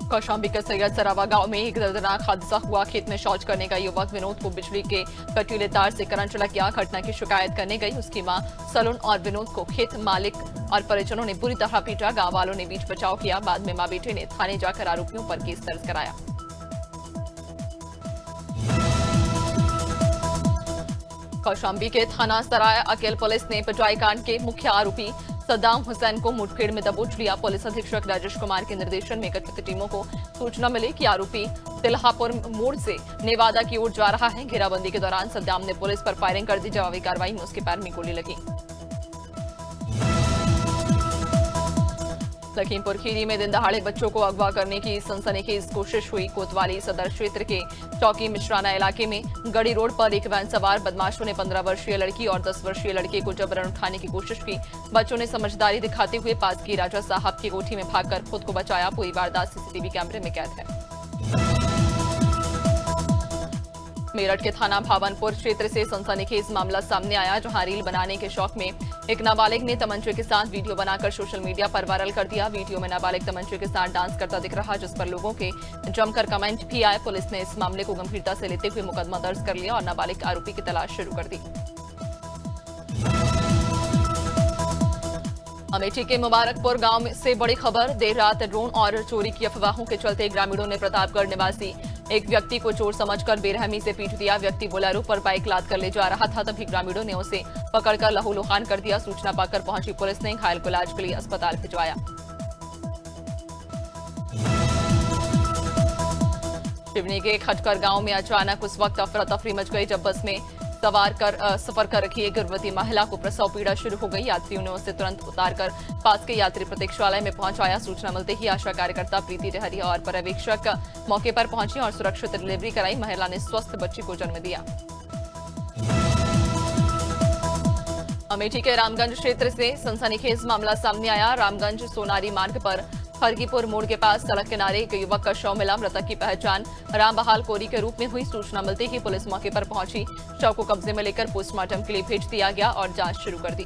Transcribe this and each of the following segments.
कौशाम्बी के सैयद सरावा गांव में एक दर्दनाक हादसा हुआ। खेत में शौच करने का युवक विनोद को बिजली के कटीले तार से करंट लग गया। घटना की शिकायत करने गई उसकी मां सलून और विनोद को खेत मालिक और परिजनों ने बुरी तरह पीटा। गांव वालों ने बीच बचाव किया। बाद में मां बेटे ने थाने जाकर आरोपियों पर केस दर्ज कराया। कौशाम्बी के थाना सराय अकेल पुलिस ने पिटाई कांड के मुख्य आरोपी सद्दाम हुसैन को मुठभेड़ में दबोच लिया। पुलिस अधीक्षक राजेश कुमार के निर्देशन में गठित टीमों को सूचना मिली कि आरोपी तिल्हापुर मोड़ से नेवादा की ओर जा रहा है। घेराबंदी के दौरान सद्दाम ने पुलिस पर फायरिंग कर दी। जवाबी कार्रवाई में उसके पैर में गोली लगी। लखीमपुर खीरी में दिन दहाड़े बच्चों को अगवा करने की सनसनीखेज कोशिश हुई। कोतवाली सदर क्षेत्र के चौकी मिश्राना इलाके में गड़ी रोड पर एक वैन सवार बदमाशों ने 15 वर्षीय लड़की और 10 वर्षीय लड़के को जबरन उठाने की कोशिश की। बच्चों ने समझदारी दिखाते हुए पास की राजा साहब की कोठी में भागकर खुद को बचाया। पूरी वारदात सीसीटीवी कैमरे में कैद है। मेरठ के थाना भावनपुर क्षेत्र से सनसनीखेज मामला सामने आया, जहां रील बनाने के शौक में एक नाबालिग ने तमंचे के साथ वीडियो बनाकर सोशल मीडिया पर वायरल कर दिया। वीडियो में नाबालिग तमंचे के साथ डांस करता दिख रहा, जिस पर लोगों के जमकर कमेंट भी आए। पुलिस ने इस मामले को गंभीरता से लेते हुए मुकदमा दर्ज कर लिया और नाबालिग आरोपी की तलाश शुरू कर दी। अमेठी के मुबारकपुर गांव से बड़ी खबर। देर रात ड्रोन और चोरी की अफवाहों के चलते ग्रामीणों ने प्रतापगढ़ निवासी एक व्यक्ति को चोर समझकर बेरहमी से पीट दिया। व्यक्ति बोलेरो पर बाइक लाद कर ले जा रहा था, तभी ग्रामीणों ने उसे पकड़कर लहूलुहान कर दिया। सूचना पाकर पहुंची पुलिस ने घायल को इलाज के लिए अस्पताल भिजवाया। शिवनी के खटकर गांव में अचानक उस वक्त अफरा तफरी मच गई जब बस में सफर कर रखी एक गर्भवती महिला को प्रसव पीड़ा शुरू हो गई। यात्रियों ने उसे तुरंत उतारकर पास के यात्री प्रतीक्षालय में पहुंचाया। सूचना मिलते ही आशा कार्यकर्ता प्रीति डहरिया और पर्यवेक्षक मौके पर पहुंची और सुरक्षित डिलीवरी कराई। महिला ने स्वस्थ बच्ची को जन्म दिया। अमेठी के रामगंज क्षेत्र से सनसनीखेज मामला सामने आया। रामगंज सोनारी मार्ग पर खरगीपुर मोड़ के पास सड़क किनारे एक युवक का शव मिला। मृतक की पहचान रामबहाल कोरी के रूप में हुई। सूचना मिलते ही पुलिस मौके पर पहुंची। शव को कब्जे में लेकर पोस्टमार्टम के लिए भेज दिया गया और जांच शुरू कर दी।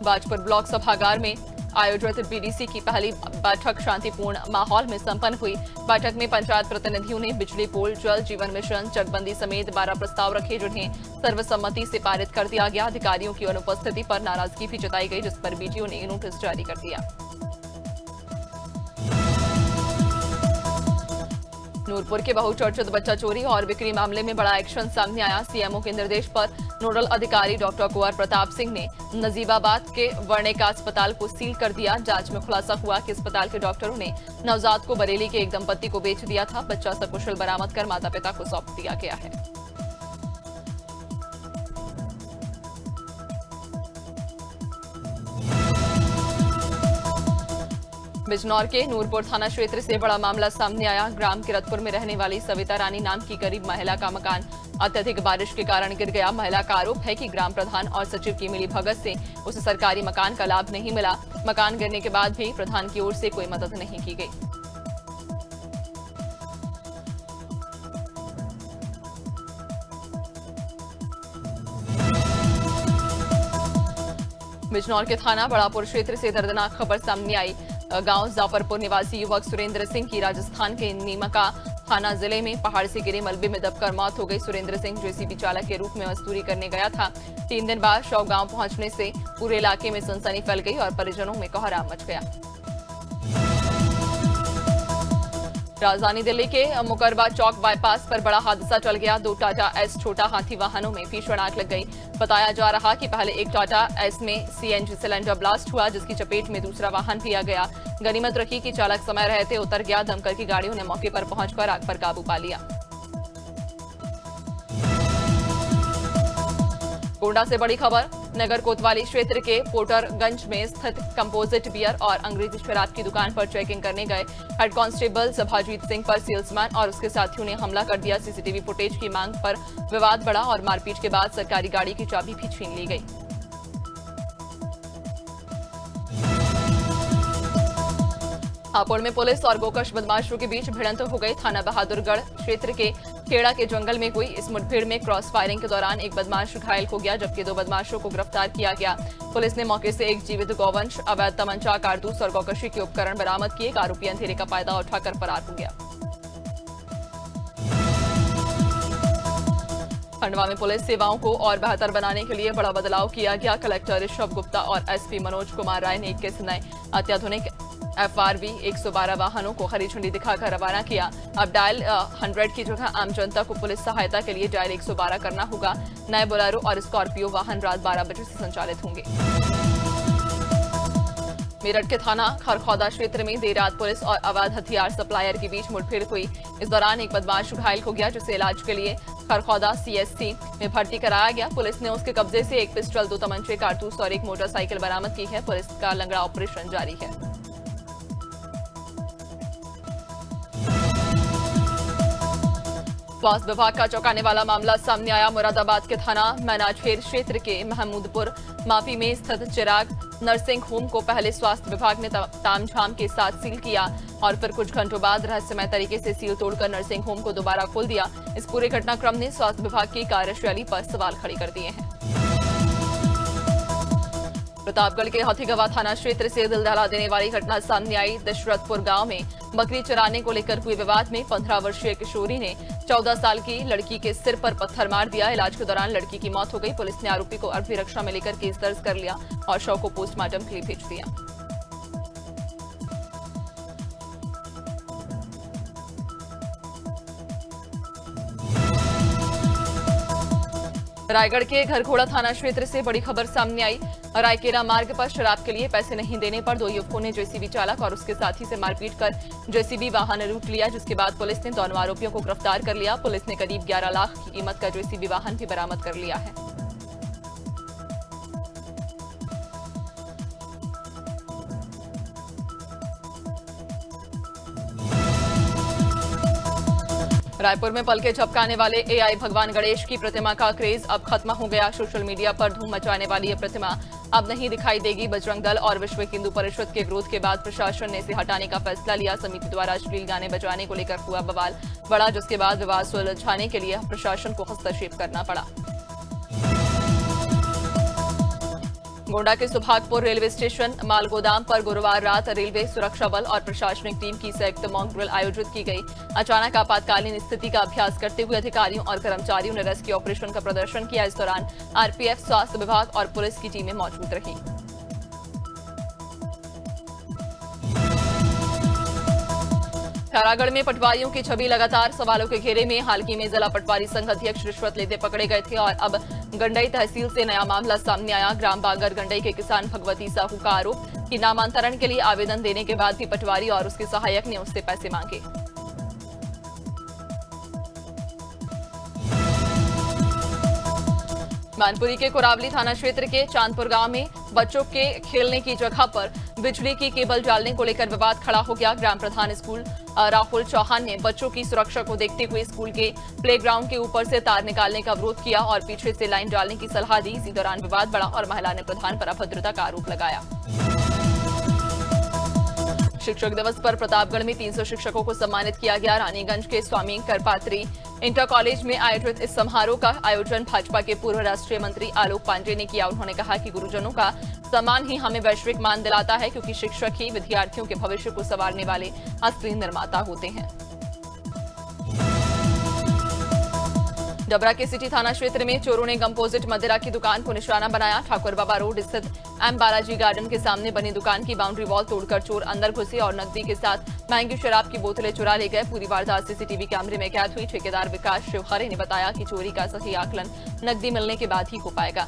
बाजपुर ब्लॉक सभागार में आयोजित बीडीसी की पहली बैठक शांतिपूर्ण माहौल में संपन्न हुई। बैठक में पंचायत प्रतिनिधियों ने बिजली पोल, जल जीवन मिशन, चकबंदी समेत 12 प्रस्ताव रखे, जिन्हें सर्वसम्मति से पारित कर दिया गया। अधिकारियों की अनुपस्थिति पर नाराजगी भी जताई गई, जिस पर बीडीओ ने नोटिस जारी कर दिया। नूरपुर के बहुचर्चित बच्चा चोरी और बिक्री मामले में बड़ा एक्शन सामने आया। सीएमओ के निर्देश पर नोडल अधिकारी डॉक्टर कुंवर प्रताप सिंह ने नजीबाबाद के वर्णिका अस्पताल को सील कर दिया। जांच में खुलासा हुआ कि अस्पताल के डॉक्टरों ने नवजात को बरेली के एक दंपति को बेच दिया था। बच्चा सकुशल बरामद कर माता पिता को सौंप दिया गया है। बिजनौर के नूरपुर थाना क्षेत्र से बड़ा मामला सामने आया। ग्राम किरतपुर में रहने वाली सविता रानी नाम की गरीब महिला का मकान अत्यधिक बारिश के कारण गिर गया। महिला का आरोप है कि ग्राम प्रधान और सचिव की मिलीभगत से उसे सरकारी मकान का लाभ नहीं मिला। मकान गिरने के बाद भी प्रधान की ओर से कोई मदद नहीं की गई। बिजनौर के थाना बड़ापुर क्षेत्र से दर्दनाक खबर सामने आई। गांव जाफरपुर निवासी युवक सुरेंद्र सिंह की राजस्थान के नीमका थाना जिले में पहाड़ से गिरे मलबे में दबकर मौत हो गई। सुरेंद्र सिंह जेसीबी चालक के रूप में मजदूरी करने गया था। 3 दिन बाद शव गांव पहुंचने से पूरे इलाके में सनसनी फैल गई और परिजनों में कोहराम मच गया। राजधानी दिल्ली के मुकरबा चौक बाईपास पर बड़ा हादसा टल गया। 2 टाटा एस छोटा हाथी वाहनों में भीषण आग लग गई। बताया जा रहा कि पहले एक टाटा एस में सीएनजी सिलेंडर ब्लास्ट हुआ, जिसकी चपेट में दूसरा वाहन भी आ गया। गनीमत रखी कि चालक समय रहते उतर गया। दमकल की गाड़ियों ने मौके पर पहुंचकर आग पर काबू पा लिया। गोंडा से बड़ी खबर। नगर कोतवाली क्षेत्र के पोटरगंज में स्थित कंपोजिट बियर और अंग्रेजी शराब की दुकान पर चेकिंग करने गए हेड कांस्टेबल सभाजीत सिंह पर सेल्समैन और उसके साथियों ने हमला कर दिया। सीसीटीवी फुटेज की मांग पर विवाद बढ़ा और मारपीट के बाद सरकारी गाड़ी की चाबी भी छीन ली गई। हापुड़ में पुलिस और गोकश बदमाशों के बीच भिड़ंत हो गई। थाना बहादुरगढ़ क्षेत्र के खेड़ा के जंगल में हुई इस मुठभेड़ में क्रॉस फायरिंग के दौरान एक बदमाश घायल हो गया, जबकि 2 बदमाशों को गिरफ्तार किया गया। पुलिस ने मौके से एक जीवित गौवंश, अवैध तमंचा, कारतूस और गौकशी के उपकरण बरामद किए। आरोपी अंधेरे का फायदा उठाकर फरार हो गया। खंडवा में पुलिस सेवाओं को और बेहतर बनाने के लिए बड़ा बदलाव किया गया। कलेक्टर ऋषभ गुप्ता और एसपी मनोज कुमार राय ने 21 नए अत्याधुनिक FRV 112 वाहनों को हरी झंडी दिखाकर रवाना किया। अब डायल 100 की जगह आम जनता को पुलिस सहायता के लिए डायल 112 करना होगा। नए बोलेरो और स्कॉर्पियो वाहन रात 12 बजे से संचालित होंगे। मेरठ के थाना खरखौदा क्षेत्र में देर रात पुलिस और अवैध हथियार सप्लायर के बीच मुठभेड़ हुई। इस दौरान एक बदमाश घायल हो गया, जिसे इलाज के लिए खरखौदा CSC में भर्ती कराया गया। पुलिस ने उसके कब्जे से एक पिस्टल, 2 तमंचे, कारतूस और एक मोटरसाइकिल बरामद की है। पुलिस का लंगड़ा ऑपरेशन जारी है। स्वास्थ्य विभाग का चौंकाने वाला मामला सामने आया। मुरादाबाद के थाना मैनाझेर क्षेत्र के महमूदपुर माफी में स्थित चिराग नर्सिंग होम को पहले स्वास्थ्य विभाग ने तामझाम के साथ सील किया और फिर कुछ घंटों बाद रहस्यमय तरीके से सील तोड़कर नर्सिंग होम को दोबारा खोल दिया। इस पूरे घटनाक्रम ने स्वास्थ्य विभाग की कार्यशैली पर सवाल खड़े कर दिए हैं। प्रतापगढ़ के हाथीगवा थाना क्षेत्र से दिल दहला देने वाली घटना सामने आई। दशरथपुर गांव में बकरी चराने को लेकर हुए विवाद में 15 वर्षीय किशोरी ने 14 साल की लड़की के सिर पर पत्थर मार दिया। इलाज के दौरान लड़की की मौत हो गई। पुलिस ने आरोपी को अभिरक्षा में लेकर केस दर्ज कर लिया और शव को पोस्टमार्टम के लिए भेज दिया। रायगढ़ के घरघोड़ा थाना क्षेत्र से बड़ी खबर सामने आई। रायकेरा मार्ग पर शराब के लिए पैसे नहीं देने पर 2 युवकों ने जेसीबी चालक और उसके साथी से मारपीट कर जेसीबी वाहन लूट लिया, जिसके बाद पुलिस ने दोनों आरोपियों को गिरफ्तार कर लिया। पुलिस ने करीब 11 लाख की कीमत का जेसीबी वाहन भी बरामद कर लिया है। रायपुर में पलके झपकाने वाले AI भगवान गणेश की प्रतिमा का क्रेज अब खत्म हो गया। सोशल मीडिया पर धूम मचाने वाली ये प्रतिमा अब नहीं दिखाई देगी। बजरंग दल और विश्व हिंदू परिषद के विरोध के बाद प्रशासन ने इसे हटाने का फैसला लिया। समिति द्वारा अश्लील गाने बजाने को लेकर हुआ बवाल बढ़ा, जिसके बाद विवाद सुलझाने के लिए प्रशासन को हस्तक्षेप करना पड़ा। गोंडा के सुभागपुर रेलवे स्टेशन मालगोदाम पर गुरुवार रात रेलवे सुरक्षा बल और प्रशासनिक टीम की संयुक्त मॉक ड्रिल आयोजित की गई। अचानक आपातकालीन स्थिति का अभ्यास करते हुए अधिकारियों और कर्मचारियों ने रेस्क्यू ऑपरेशन का प्रदर्शन किया। इस दौरान RPF, स्वास्थ्य विभाग और पुलिस की टीमें मौजूद रही। खैरागढ़ में पटवारियों की छवि लगातार सवालों के घेरे में। हाल ही में जिला पटवारी संघ अध्यक्ष रिश्वत लेते पकड़े गए थे और अब गंडई तहसील से नया मामला सामने आया। ग्राम बागर गंडई के किसान भगवती साहू का आरोप कि नामांतरण के लिए आवेदन देने के बाद भी पटवारी और उसके सहायक ने उससे पैसे मांगे। मानपुरी के कोरावली थाना क्षेत्र के चांदपुर गांव में बच्चों के खेलने की जगह पर बिजली की केबल डालने को लेकर विवाद खड़ा हो गया। ग्राम प्रधान स्कूल राहुल चौहान ने बच्चों की सुरक्षा को देखते हुए स्कूल के प्लेग्राउंड के ऊपर से तार निकालने का विरोध किया और पीछे से लाइन डालने की सलाह दी। इसी दौरान विवाद बढ़ा और महिला ने प्रधान पर अभद्रता का आरोप लगाया। शिक्षक दिवस पर प्रतापगढ़ में 300 शिक्षकों को सम्मानित किया गया। रानीगंज के स्वामी करपात्री इंटर कॉलेज में आयोजित इस समारोह का आयोजन भाजपा के पूर्व राष्ट्रीय मंत्री आलोक पांडे ने किया। उन्होंने कहा कि गुरुजनों का सम्मान ही हमें वैश्विक मान दिलाता है, क्योंकि शिक्षक ही विद्यार्थियों के भविष्य को संवारने वाले असली निर्माता होते हैं। डबरा के सिटी थाना क्षेत्र में चोरों ने कंपोजिट मदिरा की दुकान को निशाना बनाया। ठाकुर बाबा रोड स्थित M बालाजी गार्डन के सामने बनी दुकान की बाउंड्री वॉल तोड़कर चोर अंदर घुसे और नकदी के साथ महंगी शराब की बोतलें चुरा ले गए। पूरी वारदात सीसीटीवी कैमरे में कैद हुई। ठेकेदार विकास शिवहरे ने बताया कि चोरी का सही आकलन नकदी मिलने के बाद ही हो पाएगा।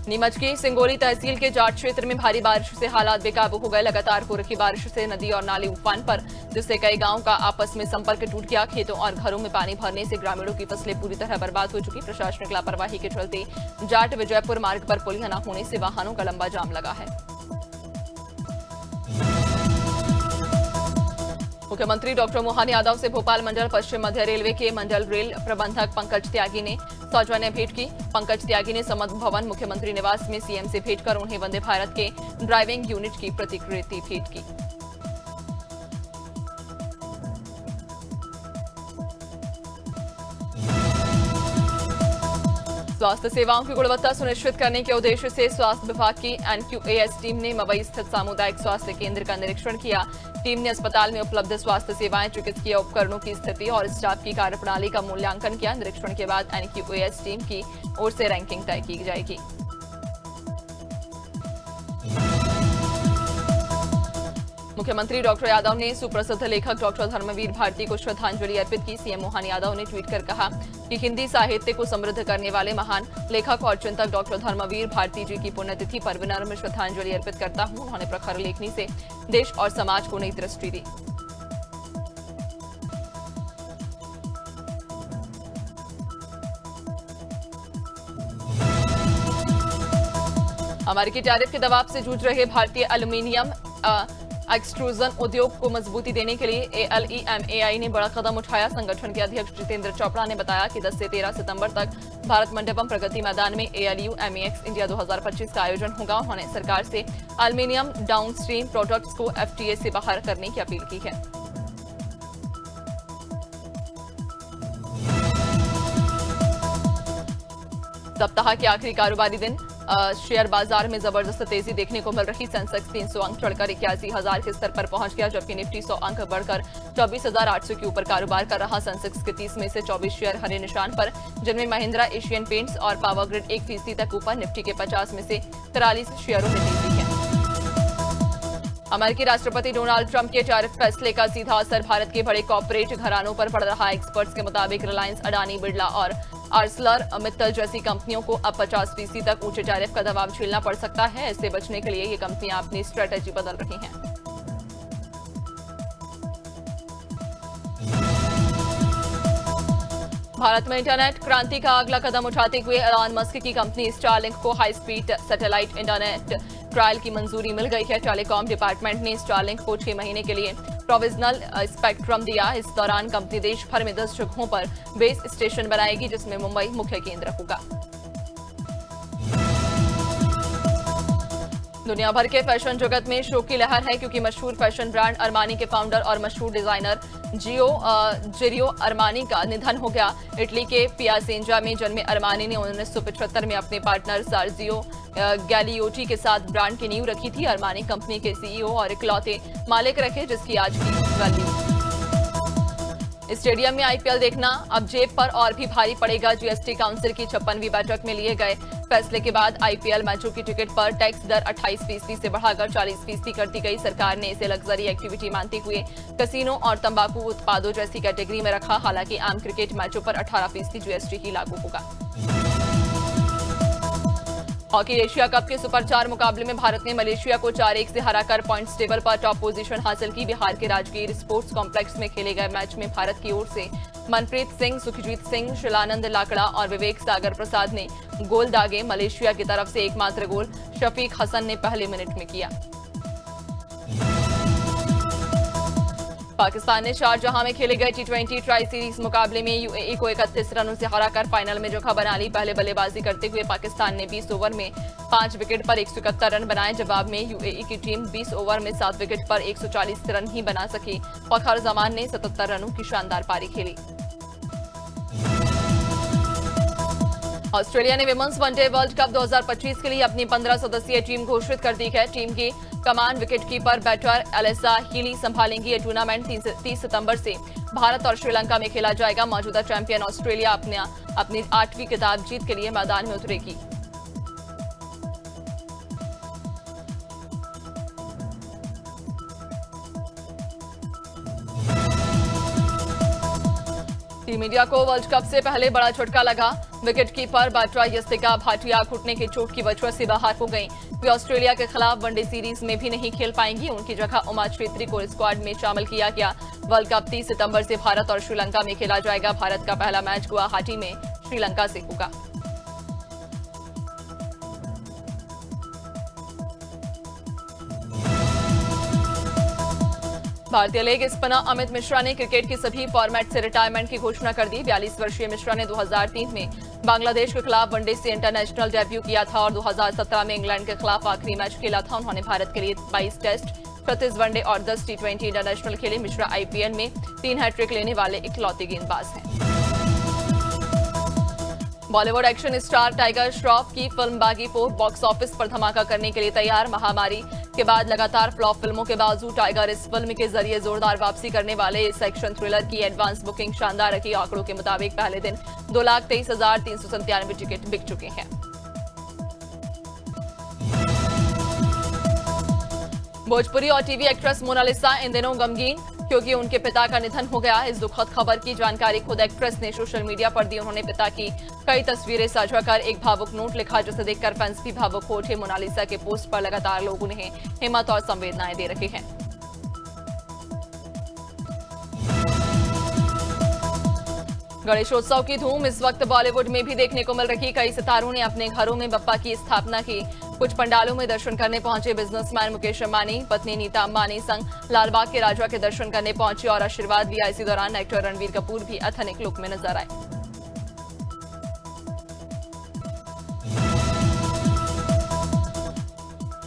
नीमच की सिंगोली तहसील के जाट क्षेत्र में भारी बारिश से हालात बेकाबू हो गए। लगातार हो रही बारिश से नदी और नाले उफान पर, जिससे कई गांवों का आपस में संपर्क टूट गया। खेतों और घरों में पानी भरने से ग्रामीणों की फसलें पूरी तरह बर्बाद हो चुकी। प्रशासनिक लापरवाही के चलते जाट विजयपुर मार्ग पर पुलिया न होने से वाहनों का लंबा जाम लगा है। मुख्यमंत्री डॉक्टर मोहन यादव से भोपाल मंडल पश्चिम मध्य रेलवे के मंडल रेल प्रबंधक पंकज त्यागी ने सौजन्य भेंट की। पंकज त्यागी ने समद भवन मुख्यमंत्री निवास में सीएम से भेंट कर उन्हें वंदे भारत के ड्राइविंग यूनिट की प्रतिकृति भेंट की। स्वास्थ्य सेवाओं की गुणवत्ता सुनिश्चित करने के उद्देश्य से स्वास्थ्य विभाग की एनक्यूएएस टीम ने मवई स्थित सामुदायिक स्वास्थ्य केंद्र का निरीक्षण किया। टीम ने अस्पताल में उपलब्ध स्वास्थ्य सेवाएं, चिकित्सकीय उपकरणों की स्थिति और स्टाफ की कार्यप्रणाली का मूल्यांकन किया। निरीक्षण के बाद एनक्यूएएस टीम की ओर से रैंकिंग तय की जाएगी। मुख्यमंत्री डॉक्टर यादव ने सुप्रसिद्ध लेखक डॉक्टर धर्मवीर भारती को श्रद्धांजलि अर्पित की। सीएम मोहन यादव ने ट्वीट कर कहा कि हिंदी साहित्य को समृद्ध करने वाले महान लेखक और चिंतक डॉक्टर धर्मवीर भारती जी की पुण्यतिथि पर विनम्र श्रद्धांजलि अर्पित करता हूं। उन्होंने प्रखर लेखनी से देश और समाज को नई दृष्टि दी। अमेरिकी टैरिफ के दबाव से जूझ रहे भारतीय एल्यूमीनियम एक्सट्रूजन उद्योग को मजबूती देने के लिए ALEMAI ने बड़ा कदम उठाया। संगठन के अध्यक्ष जितेंद्र चोपड़ा ने बताया कि 10 से 13 सितंबर तक भारत मंडपम प्रगति मैदान में ALUMEX इंडिया 2025 का आयोजन होगा। उन्होंने सरकार से एल्यूमीनियम डाउनस्ट्रीम प्रोडक्ट्स को FTA से बाहर करने की अपील की है। सप्ताह के आखिरी कारोबारी दिन शेयर बाजार में जबरदस्त तेजी देखने को मिल रही। सेंसेक्स 300 अंक चढ़कर 81,000 के स्तर पर पहुंच गया, जबकि निफ्टी 100 अंक बढ़कर 24,800 के ऊपर कारोबार कर रहा। सेंसेक्स के 30 में से 24 शेयर हरे निशान पर, जिनमें महिंद्रा, एशियन पेंट्स और पावर ग्रिड 1% तक ऊपर। निफ्टी के 50 में से 43 शेयरों में तेजी है। अमेरिकी राष्ट्रपति डोनाल्ड ट्रंप के टैरिफ फैसले का सीधा असर भारत के बड़े कॉर्पोरेट घरानों पर पड़ रहा है। एक्सपर्ट्स के मुताबिक रिलायंस, अडानी, बिरला और आर्सलर मित्तल जैसी कंपनियों को अब 50% तक ऊंचे टैरिफ का दबाव झेलना पड़ सकता है। इससे बचने के लिए ये कंपनियां अपनी स्ट्रेटेजी बदल रही हैं। भारत में इंटरनेट क्रांति का अगला कदम उठाते हुए एलन मस्क की कंपनी स्टारलिंक को high speed satellite internet trial की मंजूरी मिल गई है। टेलीकॉम डिपार्टमेंट ने स्टारलिंक को 6 महीने के लिए प्रोविजनल स्पेक्ट्रम दिया। इस दौरान कंपनी देश भर में 10 जगहों पर बेस स्टेशन बनाएगी, जिसमें मुंबई मुख्य केंद्र होगा। दुनिया भर के फैशन जगत में शोक की लहर है, क्योंकि मशहूर फैशन ब्रांड अरमानी के फाउंडर और मशहूर डिजाइनर जिरियो अरमानी का निधन हो गया। इटली के पियासेंजा में जन्मे अरमानी ने 1975 में अपने पार्टनर सार्जियो गैलियोटी के साथ ब्रांड की नींव रखी थी। अरमानी कंपनी के सीईओ और इकलौते मालिक रखे, जिसकी आज की वैल्यू। स्टेडियम में आईपीएल देखना अब जेब पर और भी भारी पड़ेगा। जीएसटी काउंसिल की 56वीं बैठक में लिए गए फैसले के बाद आईपीएल मैचों की टिकट पर टैक्स दर 28% से बढ़ाकर 40% कर दी गई। सरकार ने इसे लग्जरी एक्टिविटी मानते हुए कसिनो और तंबाकू उत्पादों जैसी कैटेगरी में रखा। हालांकि आम क्रिकेट मैचों पर 18% जीएसटी ही लागू होगा। हॉकी एशिया कप के सुपर 4 मुकाबले में भारत ने मलेशिया को 4-1 से हराकर पॉइंट्स टेबल पर टॉप पोजीशन हासिल की। बिहार के राजगीर स्पोर्ट्स कॉम्प्लेक्स में खेले गए मैच में भारत की ओर से मनप्रीत सिंह, सुखजीत सिंह, शिलानंद लाकड़ा और विवेक सागर प्रसाद ने गोल दागे। मलेशिया की तरफ से एकमात्र गोल शफीक हसन ने पहले मिनट में किया। पाकिस्तान ने शारजहां में खेले गए T20 ट्राई सीरीज मुकाबले में यूएई को 31 रनों से हराकर फाइनल में जगह बना ली। पहले बल्लेबाजी करते हुए पाकिस्तान ने 20 ओवर में 5 विकेट पर 171 रन बनाए। जवाब में यूएई की टीम 20 ओवर में 7 विकेट पर 140 रन ही बना सकी। फखर जमान ने 77 रनों की शानदार पारी खेली। ऑस्ट्रेलिया ने विमेंस वनडे वर्ल्ड कप 2025 के लिए अपनी 15 सदस्यीय टीम घोषित कर दी है। टीम की कमान विकेटकीपर बैटर एलिसा हीली संभालेंगी। ये टूर्नामेंट 30 सितंबर से भारत और श्रीलंका में खेला जाएगा। मौजूदा चैंपियन ऑस्ट्रेलिया अपनी 8वीं खिताब जीत के लिए मैदान में उतरेगी। टीम इंडिया को वर्ल्ड कप से पहले बड़ा झटका लगा। विकेटकीपर बाट्रा यस्तिका भाटिया घुटने की चोट की वजह से बाहर हो गईं। वे ऑस्ट्रेलिया के खिलाफ वनडे सीरीज में भी नहीं खेल पाएंगी। उनकी जगह उमा छेत्री को स्क्वाड में शामिल किया गया। वर्ल्ड कप 30 सितंबर से भारत और श्रीलंका में खेला जाएगा। भारत का पहला मैच गुवाहाटी में श्रीलंका से होगा। भारतीय लेग स्पिनर अमित मिश्रा ने क्रिकेट की सभी फॉर्मेट से रिटायरमेंट की घोषणा कर दी। 42 वर्षीय मिश्रा ने 2003 में बांग्लादेश के खिलाफ वनडे से इंटरनेशनल डेब्यू किया था और 2017 में इंग्लैंड के खिलाफ आखिरी मैच खेला था। उन्होंने भारत के लिए 22 टेस्ट, 36 वनडे और 10 T20 इंटरनेशनल खेले। मिश्रा IPL में 3 हैट्रिक लेने वाले इकलौते गेंदबाज हैं। Bollywood action star tiger Shroff की फिल्म बागी 4 बॉक्स ऑफिस पर धमाका करने के लिए तैयार। महामारी के बाद लगातार फ्लॉप फिल्मों के बावजूद टाइगर इस फिल्म के जरिए जोरदार वापसी करने वाले इस एक्शन थ्रिलर की एडवांस बुकिंग शानदार रही। आंकड़ों के मुताबिक पहले दिन 2,23,397 टिकट बिक चुके हैं। भोजपुरी और टीवी एक्ट्रेस मोनालिसा इन दिनों गमगीन क्योंकि उनके पिता का निधन हो गया। इस दुखद खबर की जानकारी खुद एक्ट्रेस ने सोशल मीडिया पर दी। उन्होंने पिता की कई तस्वीरें साझा कर एक भावुक नोट लिखा, जिसे देखकर फैंस भी भावुक हो उठे। मोनालिसा के पोस्ट पर लगातार लोग उन्हें हिम्मत और संवेदनाएं दे रहे हैं। गणेशोत्सव की धूम इस वक्त बॉलीवुड में भी देखने को मिल रही। कई सितारों ने अपने घरों में बप्पा की स्थापना की। कुछ पंडालों में दर्शन करने पहुंचे बिजनेसमैन मुकेश अंबानी पत्नी नीता अंबानी संग लालबाग के राजा के दर्शन करने पहुंचे और आशीर्वाद लिया। इसी दौरान एक्टर रणबीर कपूर भी एथनिक लुक में नजर आए।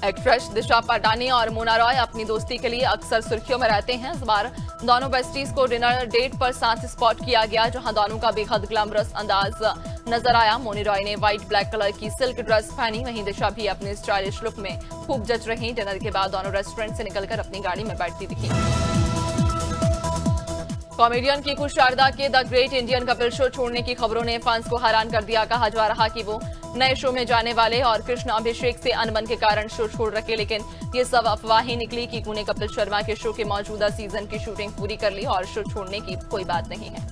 एक्ट्रेस दिशा पटानी और मोना रॉय अपनी दोस्ती के लिए अक्सर सुर्खियों में रहते हैं। इस बार दोनों बेस्टीज को डिनर डेट पर साथ स्पॉट किया गया, जहां दोनों का बेहद ग्लैमरस अंदाज नजर आया। मोनी रॉय ने व्हाइट ब्लैक कलर की सिल्क ड्रेस पहनी, वहीं दिशा भी अपने स्टाइलिश लुक में खूब जच रही। डिनर के बाद दोनों रेस्टोरेंट से निकलकर अपनी गाड़ी में बैठती दिखी। कॉमेडियन कीकू शारदा के the great Indian Kapil show छोड़ने की खबरों ने फैंस को हैरान कर दिया। कहा जा रहा कि वो नए शो में जाने वाले और कृष्ण अभिषेक से अनबन के कारण शो छोड़ रखे, लेकिन ये सब अफवाह ही निकली। कीकू ने कपिल शर्मा के शो के मौजूदा सीजन की शूटिंग पूरी कर ली और शो छोड़ने की कोई बात नहीं है।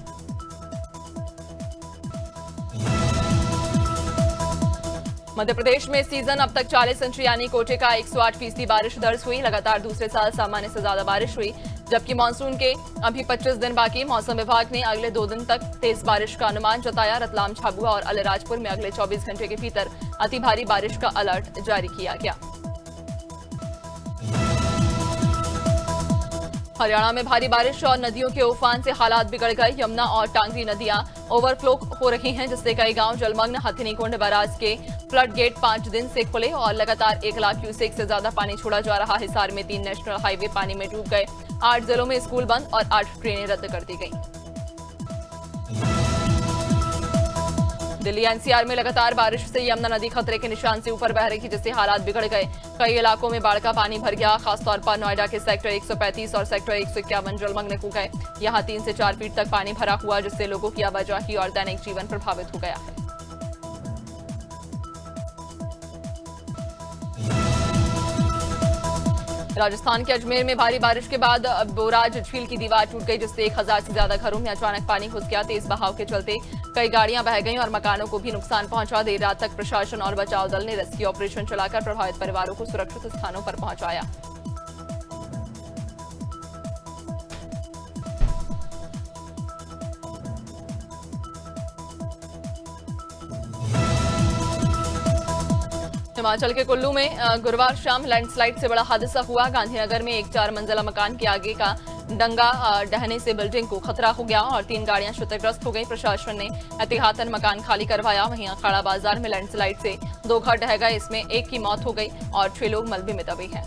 मध्य प्रदेश में सीजन अब तक 40 इंच यानी कोटे का 108% बारिश दर्ज हुई। लगातार दूसरे साल सामान्य से ज्यादा बारिश हुई, जबकि मानसून के अभी 25 दिन बाकी। मौसम विभाग ने अगले 2 दिन तक तेज बारिश का अनुमान जताया। रतलाम, झाबुआ और अलीराजपुर में अगले 24 घंटे के भीतर अति भारी बारिश का अलर्ट जारी किया गया। हरियाणा में भारी बारिश और नदियों के उफान से हालात बिगड़ गए। यमुना और टांगरी नदियां ओवरफ्लो हो रही हैं, जिससे कई गांव जलमग्न। हथिनीकुंड बैराज के फ्लड गेट 5 दिन से खुले और लगातार 1 लाख क्यूसेक से ज्यादा पानी छोड़ा जा रहा। हिसार में 3 नेशनल हाईवे पानी में डूब गए। 8 जिलों में स्कूल बंद और 8 ट्रेनें रद्द कर दी गई। दिल्ली NCR में लगातार बारिश से यमुना नदी खतरे के निशान से ऊपर बह रही, जिससे हालात बिगड़ गए। कई इलाकों में बाढ़ का पानी भर गया। खासतौर पर नोएडा के सेक्टर 135 और सेक्टर 151 जलमग्न हो गए। यहां 3 से 4 फीट तक पानी भरा हुआ, जिससे लोगों की आवाजाही और दैनिक जीवन प्रभावित हो गया है। राजस्थान के अजमेर में भारी बारिश के बाद बोराज झील की दीवार टूट गई, जिससे 1000 से ज्यादा घरों में अचानक पानी घुस गया। तेज बहाव के चलते कई गाड़ियां बह गईं और मकानों को भी नुकसान पहुंचा। देर रात तक प्रशासन और बचाव दल ने रेस्क्यू ऑपरेशन चलाकर प्रभावित परिवारों को सुरक्षित स्थानों पर पहुंचाया। हिमाचल के कुल्लू में गुरुवार शाम लैंडस्लाइड से बड़ा हादसा हुआ। गांधीनगर में एक 4 मंजिला मकान के आगे का डंगा ढहने से बिल्डिंग को खतरा हो गया और 3 गाड़ियां क्षतिग्रस्त हो गई। प्रशासन ने एहतियातन मकान खाली करवाया। वहीं अखाड़ा बाजार में लैंडस्लाइड से 2 घर ढह गए। इसमें एक की मौत हो गई और 6 लोग मलबे में दबे हैं।